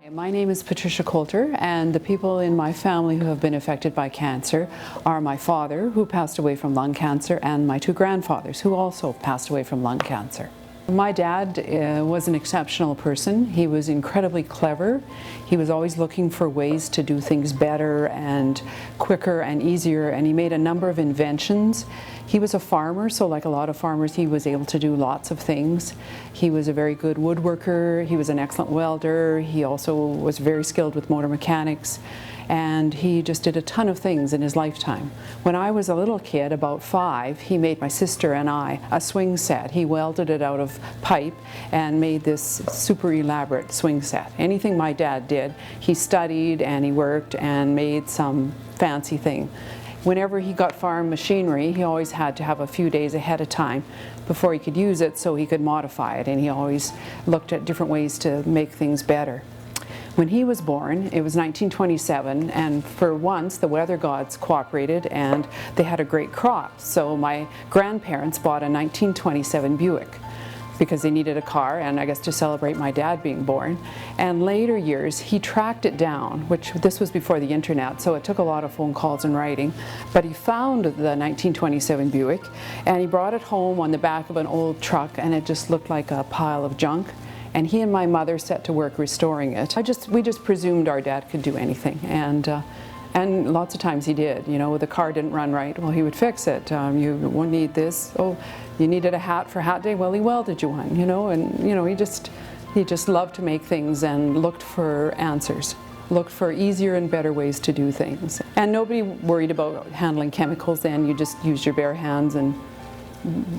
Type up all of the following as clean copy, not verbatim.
My name is Patricia Coulter, and the people in my family who have been affected by cancer are my father, who passed away from lung cancer, and my two grandfathers, who also passed away from lung cancer. My dad was an exceptional person. He was incredibly clever. He was always looking for ways to do things better and quicker and easier, and he made a number of inventions. He was a farmer, so like a lot of farmers, he was able to do lots of things. He was a very good woodworker. He was an excellent welder. He also was very skilled with motor mechanics, and he just did a ton of things in his lifetime. When I was a little kid, about 5, he made my sister and I a swing set. He welded it out of pipe and made this super elaborate swing set. Anything my dad did, he studied and he worked and made some fancy thing. Whenever he got farm machinery, he always had to have a few days ahead of time before he could use it so he could modify it, and he always looked at different ways to make things better. When he was born, it was 1927, and for once the weather gods cooperated and they had a great crop. So my grandparents bought a 1927 Buick because they needed a car, and I guess to celebrate my dad being born. And later years he tracked it down, which this was before the internet, so it took a lot of phone calls and writing, but he found the 1927 Buick and he brought it home on the back of an old truck, and it just looked like a pile of junk. And he and my mother set to work restoring it. We just presumed our dad could do anything, and lots of times he did. You know, the car didn't run right, well, he would fix it. You won't need this. Oh, you needed a hat for hat day, well, he welded you one. You know, and you know, he just loved to make things and looked for answers, looked for easier and better ways to do things. And nobody worried about handling chemicals then. You just used your bare hands and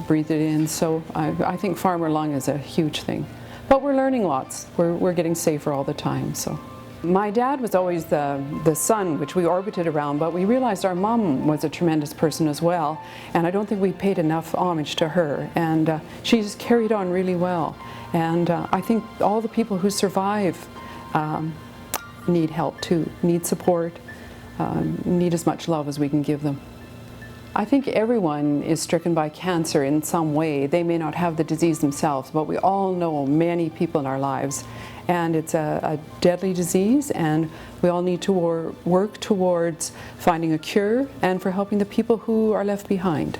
breathed it in. So I think farmer lung is a huge thing. But we're learning lots. We're getting safer all the time. So, my dad was always the sun which we orbited around, but we realized our mom was a tremendous person as well, and I don't think we paid enough homage to her. And she just carried on really well. And I think all the people who survive need help too, need support, need as much love as we can give them. I think everyone is stricken by cancer in some way. They may not have the disease themselves, but we all know many people in our lives. And it's a deadly disease, and we all need to work towards finding a cure and for helping the people who are left behind.